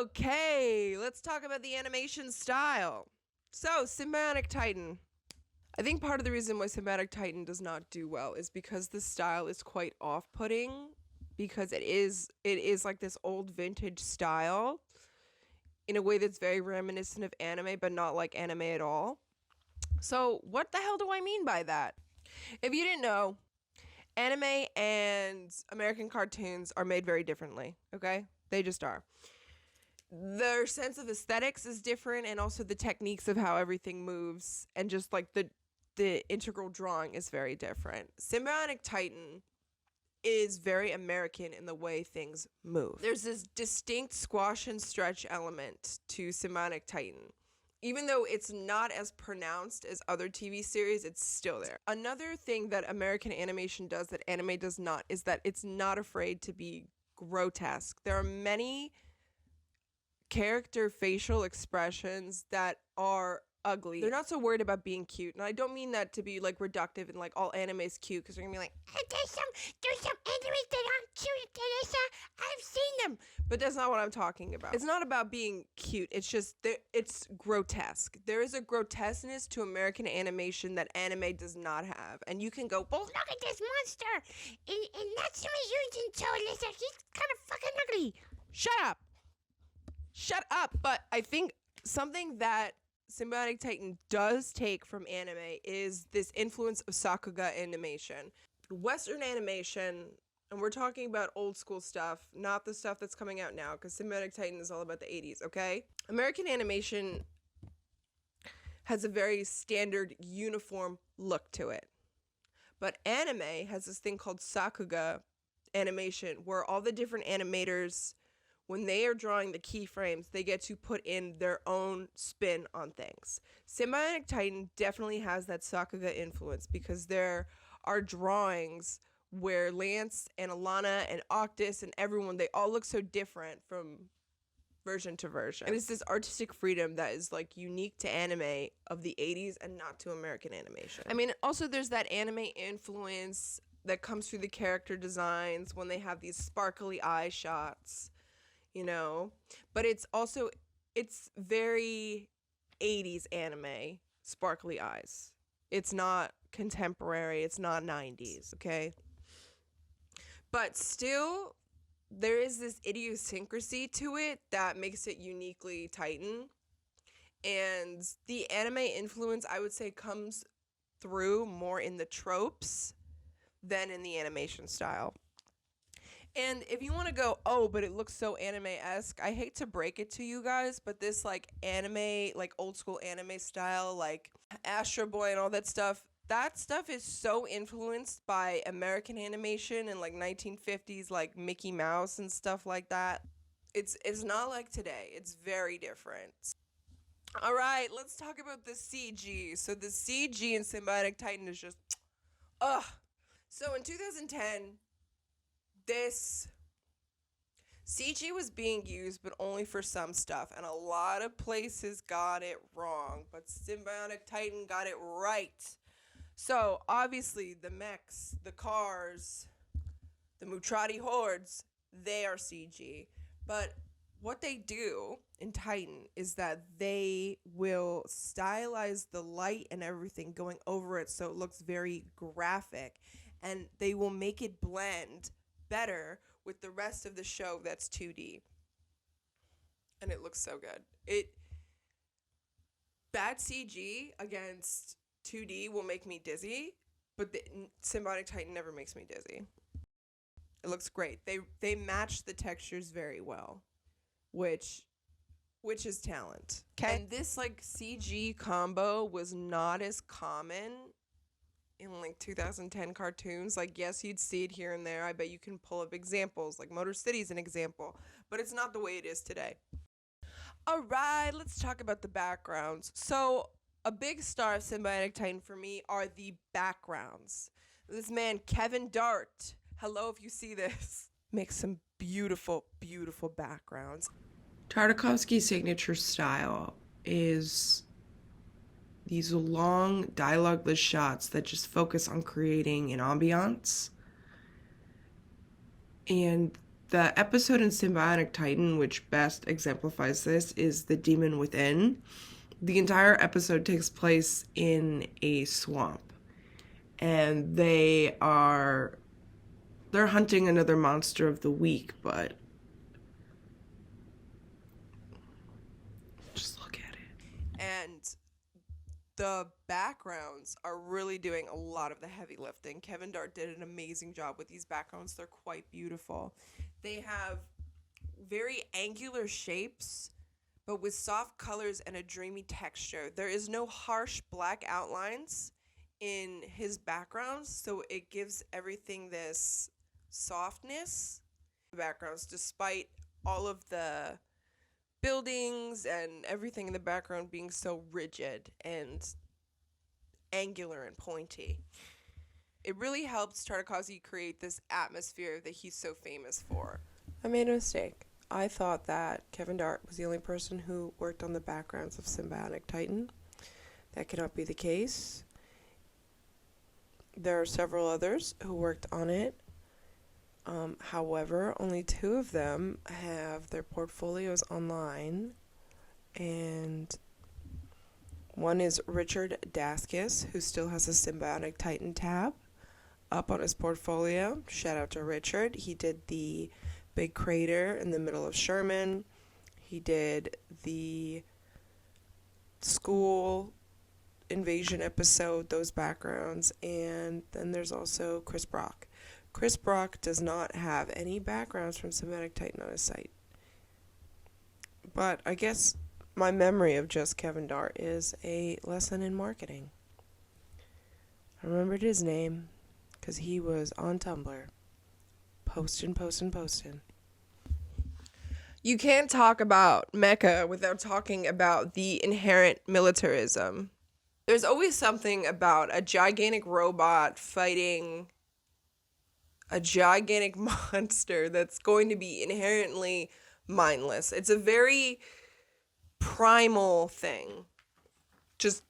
Okay, let's talk about the animation style. So, Sym-Bionic Titan. I think part of the reason why Sym-Bionic Titan does not do well is because the style is quite off-putting, because it is like this old vintage style in a way that's very reminiscent of anime, but not like anime at all. So, what the hell do I mean by that? If you didn't know, anime and American cartoons are made very differently, okay? They just are. Their sense of aesthetics is different, and also the techniques of how everything moves, and just like the integral drawing is very different. Sym-Bionic Titan is very American in the way things move. There's this distinct squash and stretch element to Sym-Bionic Titan. Even though it's not as pronounced as other TV series, it's still there. Another thing that American animation does that anime does not is that it's not afraid to be grotesque. There are many character facial expressions that are ugly. They're not so worried about being cute. And I don't mean that to be like reductive and like all anime is cute, because they're gonna be like, there's some animes that aren't cute, Teresa. I've seen them. But that's not what I'm talking about. It's not about being cute. It's just it's grotesque. There is a grotesqueness to American animation that anime does not have. And you can go, well, look at this monster. And that's Teresa. He's kind of fucking ugly. Shut up. But I think something that Sym-Bionic Titan does take from anime is this influence of Sakuga animation. Western animation, and we're talking about old school stuff, not the stuff that's coming out now, because Sym-Bionic Titan is all about the 80s, okay? American animation has a very standard, uniform look to it. But anime has this thing called Sakuga animation, where all the different animators, when they are drawing the keyframes, they get to put in their own spin on things. Sym-Bionic Titan definitely has that Sakuga influence, because there are drawings where Lance and Alana and Octus and everyone, they all look so different from version to version. And it's this artistic freedom that is like unique to anime of the 80s and not to American animation. I mean, also there's that anime influence that comes through the character designs when they have these sparkly eye shots, you know, but it's very 80s anime, sparkly eyes. It's not contemporary, it's not 90s, okay? But still, there is this idiosyncrasy to it that makes it uniquely Titan. And the anime influence, I would say, comes through more in the tropes than in the animation style. And if you want to go, oh, but it looks so anime-esque, I hate to break it to you guys, but this like anime, like old school anime style, like Astro Boy and all that stuff is so influenced by American animation and like 1950s like Mickey Mouse and stuff like that. It's not like today. It's very different. All right, let's talk about the CG. So the CG in Sym-Bionic Titan is just, ugh. So in 2010, this CG was being used, but only for some stuff, and a lot of places got it wrong, but Sym-Bionic Titan got it right. So, obviously, the mechs, the cars, the Mutrati hordes, they are CG. But what they do in Titan is that they will stylize the light and everything going over it so it looks very graphic, and they will make it blend better with the rest of the show that's 2D. And it looks so good. Bad CG against 2D will make me dizzy, but the Sym-Bionic Titan never makes me dizzy. It looks great. They match the textures very well, which is talent. Okay. And this like CG combo was not as common in like 2010 cartoons. Like, yes, you'd see it here and there. I bet you can pull up examples, like Motor City's an example, but it's not the way it is today. All right, let's talk about the backgrounds. So a big star of Sym-Bionic Titan for me are the backgrounds. This man, Kevin Dart, hello if you see this, makes some beautiful, beautiful backgrounds. Tartakovsky's signature style is these long dialogueless shots that just focus on creating an ambiance. And The episode in Sym-Bionic Titan which best exemplifies this is The Demon Within. The entire episode takes place in a swamp, and they're hunting another monster of the week, but just look at it. And the backgrounds are really doing a lot of the heavy lifting. Kevin Dart did an amazing job with these backgrounds. They're quite beautiful. They have very angular shapes, but with soft colors and a dreamy texture. There is no harsh black outlines in his backgrounds, so it gives everything this softness. Backgrounds, despite all of the buildings and everything in the background being so rigid and angular and pointy. It really helps Tartakovsky create this atmosphere that he's so famous for. I made a mistake. I thought that Kevin Dart was the only person who worked on the backgrounds of Sym-Bionic Titan. That cannot be the case. There are several others who worked on it. However, only 2 of them have their portfolios online, and one is Richard Daskis, who still has a Sym-Bionic Titan tab up on his portfolio. Shout out to Richard. He did the big crater in the middle of Sherman. He did the school invasion episode, those backgrounds, and then there's also Chris Brock. Chris Brock does not have any backgrounds from Sym-Bionic Titan on his site. But I guess my memory of just Kevin Dart is a lesson in marketing. I remembered his name because he was on Tumblr. Posting. You can't talk about mecha without talking about the inherent militarism. There's always something about a gigantic robot fighting a gigantic monster that's going to be inherently mindless. It's a very primal thing. Just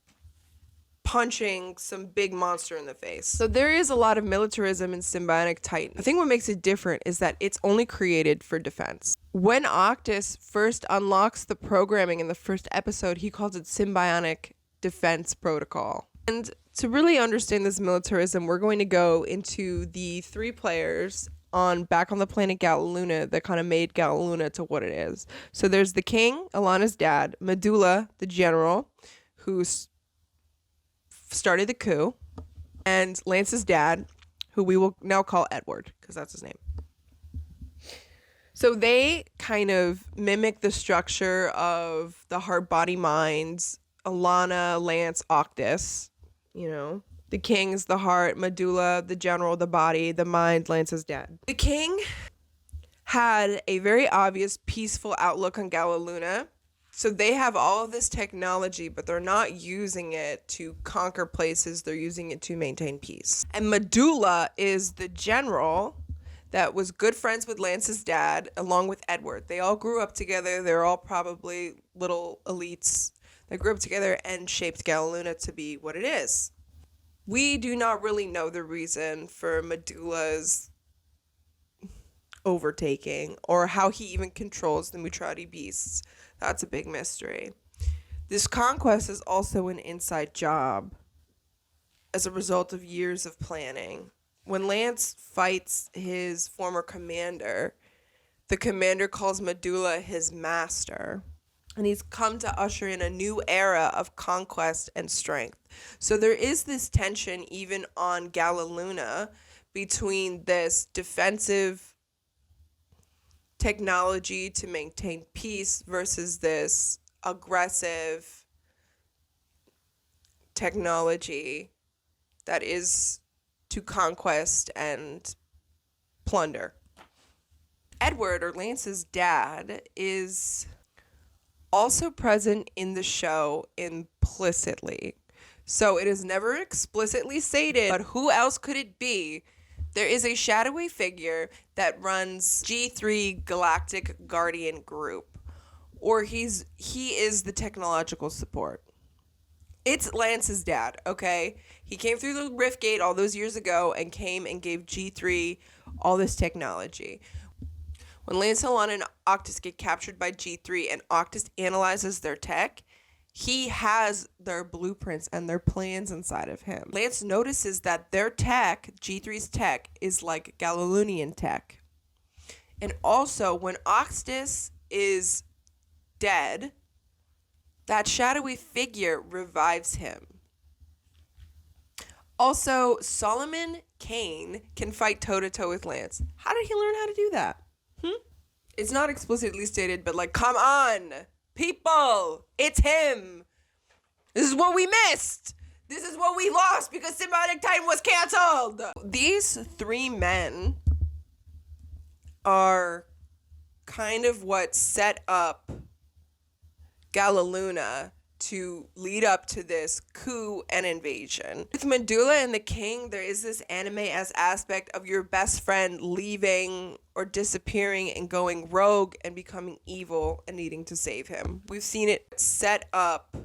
punching some big monster in the face. So there is a lot of militarism in Sym-Bionic Titan. I think what makes it different is that it's only created for defense. When Octus first unlocks the programming in the first episode, he calls it Sym-Bionic Defense Protocol. And to really understand this militarism, we're going to go into the 3 players back on the planet Galaluna that kind of made Galaluna to what it is. So there's the king, Alana's dad, Medulla, the general, who started the coup, and Lance's dad, who we will now call Edward, because that's his name. So they kind of mimic the structure of the heart, body, minds, Alana, Lance, Octus. You know, the king is the heart, Medulla, the general, the body, the mind, Lance's dad. The king had a very obvious peaceful outlook on Galaluna. So they have all of this technology, but they're not using it to conquer places. They're using it to maintain peace. And Medulla is the general that was good friends with Lance's dad, along with Edward. They all grew up together. They're all probably little elites that grew up together and shaped Galaluna to be what it is. We do not really know the reason for Medulla's overtaking or how he even controls the Mutrati beasts. That's a big mystery. This conquest is also an inside job as a result of years of planning. When Lance fights his former commander, the commander calls Medulla his master. And he's come to usher in a new era of conquest and strength. So there is this tension even on Galaluna between this defensive technology to maintain peace versus this aggressive technology that is to conquest and plunder. Edward, or Lance's dad, is also present in the show implicitly. So it is never explicitly stated, but who else could it be? There is a shadowy figure that runs G3 Galactic Guardian Group, or he is the technological support. It's Lance's dad, okay? He came through the Rift Gate all those years ago and came and gave G3 all this technology. When Lancelot and Octus get captured by G3 and Octus analyzes their tech, he has their blueprints and their plans inside of him. Lance notices that their tech, G3's tech, is like Galilean tech. And also, when Octus is dead, that shadowy figure revives him. Also, Solomon Kane can fight toe-to-toe with Lance. How did he learn how to do that? It's not explicitly stated, but like, come on, people, it's him. This is what we missed. This is what we lost because Sym-Bionic Titan was canceled. These three men are kind of what set up Galiluna to lead up to this coup and invasion. With Medulla and the King, there is this anime-esque aspect of your best friend leaving or disappearing and going rogue and becoming evil and needing to save him. We've seen it set up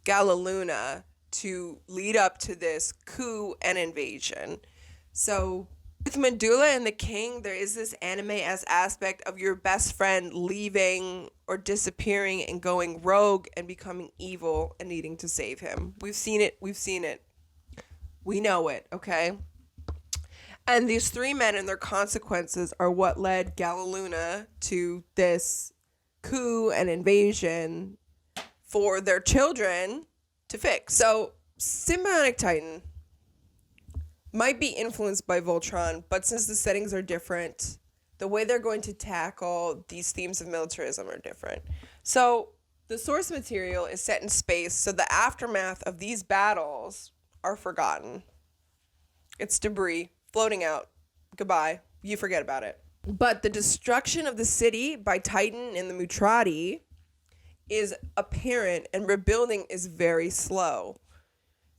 Galiluna to lead up to this coup and invasion. So with Medulla and the King, there is this anime-esque aspect of your best friend leaving or disappearing and going rogue and becoming evil and needing to save him. We've seen it. We know it, okay? And these three men and their consequences are what led Galiluna to this coup and invasion for their children to fix. So, Sym-Bionic Titan might be influenced by Voltron, but since the settings are different, the way they're going to tackle these themes of militarism are different. So, the source material is set in space, so the aftermath of these battles are forgotten. It's debris floating out. Goodbye. You forget about it. But the destruction of the city by Titan and the Mutrati is apparent, and rebuilding is very slow.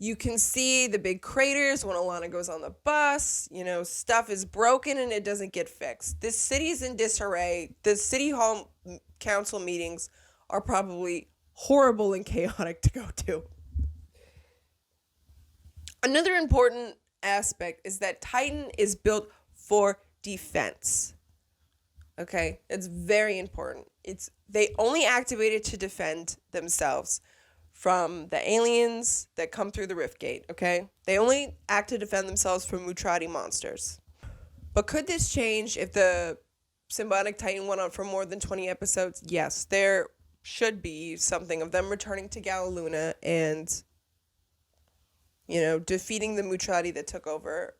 You can see the big craters when Alana goes on the bus. You know, stuff is broken and it doesn't get fixed. This city's in disarray. The city hall council meetings are probably horrible and chaotic to go to. Another important aspect is that Titan is built for defense. Okay? It's very important. They only activate it to defend themselves from the aliens that come through the rift gate, okay? They only act to defend themselves from Mutrati monsters. But could this change if the Sym-Bionic Titan went on for more than 20 episodes? Yes, there should be something of them returning to Galiluna and, you know, defeating the Mutrati that took over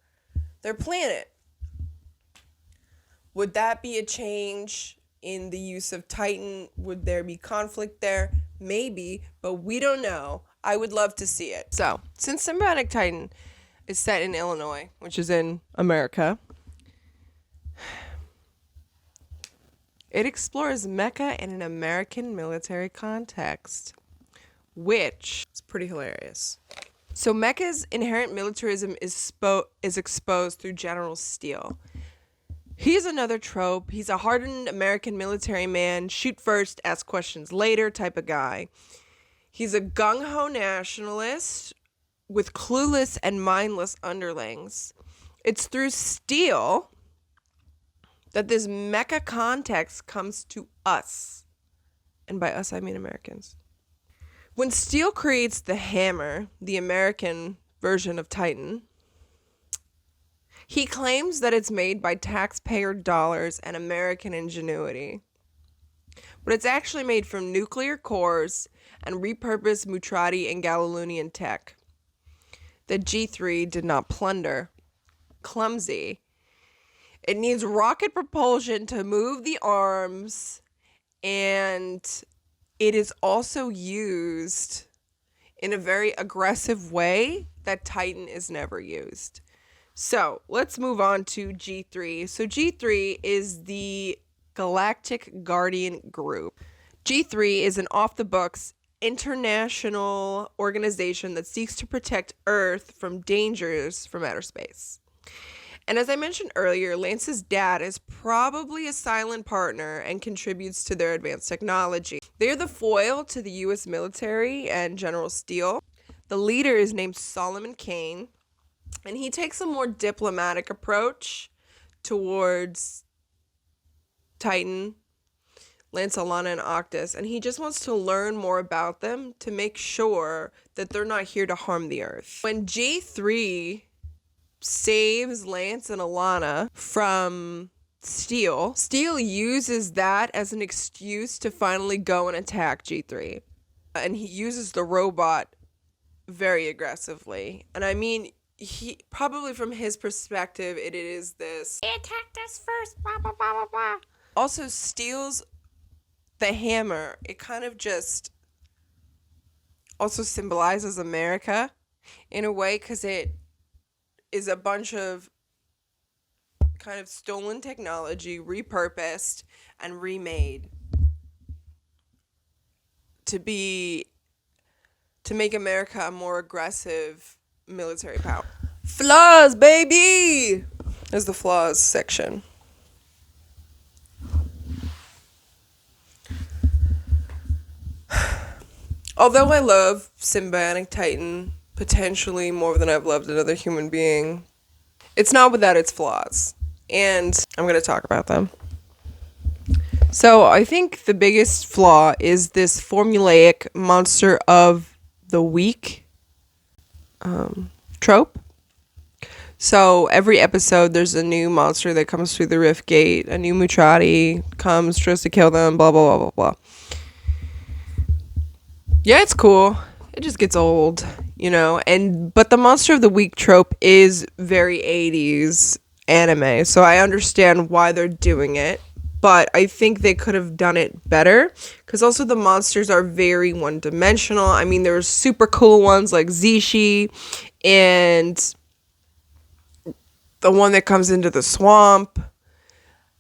their planet. Would that be a change in the use of Titan? Would there be conflict there? Maybe, but we don't know. I would love to see it. So, since Sym-Bionic Titan is set in Illinois, which is in America, it explores mecha in an American military context, which is pretty hilarious. So, mecha's inherent militarism is exposed through General Steel. He's another trope. He's a hardened American military man, shoot first, ask questions later type of guy. He's a gung-ho nationalist with clueless and mindless underlings. It's through Steel that this mecha context comes to us. And by us, I mean Americans. When Steel creates the hammer, the American version of Titan, he claims that it's made by taxpayer dollars and American ingenuity. But it's actually made from nuclear cores and repurposed Mutrati and Galilean tech that G3 did not plunder. Clumsy. It needs rocket propulsion to move the arms, and it is also used in a very aggressive way that Titan is never used. So, let's move on to G3. So, G3 is the Galactic Guardian Group. G3 is an off-the-books international organization that seeks to protect Earth from dangers from outer space. And as I mentioned earlier, Lance's dad is probably a silent partner and contributes to their advanced technology. They're the foil to the U.S. military and General Steel. The leader is named Solomon Kane, and he takes a more diplomatic approach towards Titan, Lance, Alana, and Octus, and he just wants to learn more about them to make sure that they're not here to harm the Earth. When J3 saves Lance and Alana from Steel uses that as an excuse to finally go and attack G3. And he uses the robot very aggressively. And I mean, he probably from his perspective, it is this, he attacked us first, blah, blah, blah, blah, blah. Also, Steel's the hammer. It kind of just also symbolizes America in a way, because it is a bunch of kind of stolen technology, repurposed and remade to make America a more aggressive military power. Flaws, baby! There's the flaws section. Although I love Sym-Bionic Titan potentially more than I've loved another human being, it's not without its flaws. And I'm going to talk about them. So I think the biggest flaw is this formulaic monster of the week trope. So every episode there's a new monster that comes through the rift gate, a new Mutrati comes, tries to kill them, blah, blah, blah, blah, blah. Yeah, it's cool. It just gets old, you know. But the monster of the week trope is very 80s anime, so I understand why they're doing it. But I think they could have done it better, because also the monsters are very one-dimensional. I mean, there were super cool ones like Zishi and the one that comes into the swamp.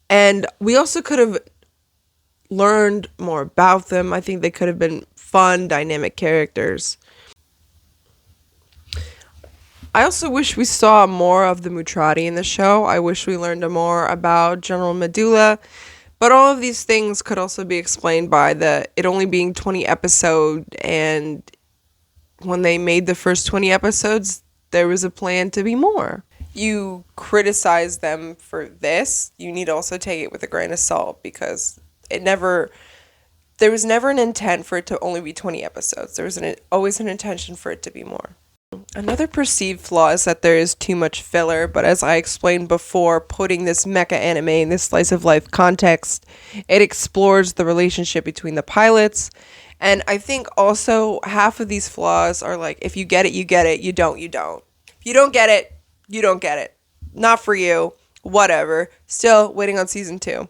And we also could have learned more about them. I think they could have been fun, dynamic characters. I also wish we saw more of the Mutrati in the show. I wish we learned more about General Medulla. But all of these things could also be explained by it only being 20 episodes. And when they made the first 20 episodes, there was a plan to be more. You criticize them for this, you need to also take it with a grain of salt, because there was never an intent for it to only be 20 episodes. There was always an intention for it to be more. Another perceived flaw is that there is too much filler, but as I explained before, putting this mecha anime in this slice of life context, it explores the relationship between the pilots. And I think also half of these flaws are like, if you get it, you get it. You don't, you don't. If you don't get it, you don't get it. Not for you. Whatever. Still waiting on season 2.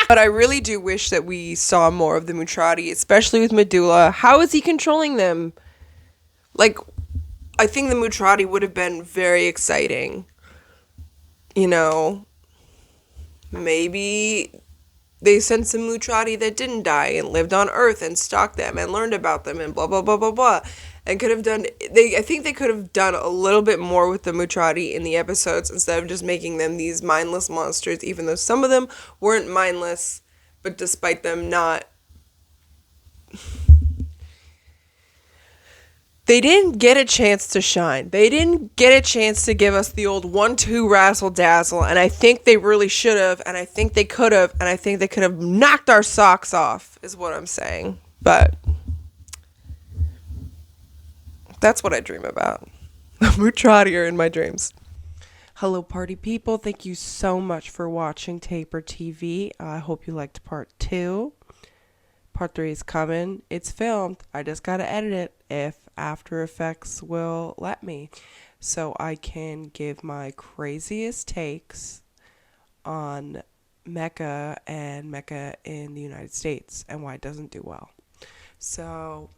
But I really do wish that we saw more of the Mutrati, especially with Medulla. How is he controlling them? Like, I think the Mutrati would have been very exciting. You know, maybe they sent some Mutrati that didn't die and lived on Earth and stalked them and learned about them and blah, blah, blah, blah, blah. And I think they could have done a little bit more with the Mutrati in the episodes instead of just making them these mindless monsters, even though some of them weren't mindless, but despite them not... They didn't get a chance to shine. They didn't get a chance to give us the old 1-2 razzle dazzle, and I think they really should have, and I think they could have, and I think they could have knocked our socks off, is what I'm saying. But that's what I dream about. The Mutrati are in my dreams. Hello, party people. Thank you so much for watching Taper TV. I hope you liked part 2. Part 3 is coming. It's filmed. I just gotta edit it if After Effects will let me, so I can give my craziest takes on mecha and mecha in the United States and why it doesn't do well. So,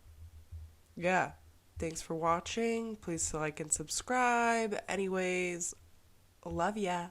yeah. Thanks for watching. Please like and subscribe. Anyways, love ya.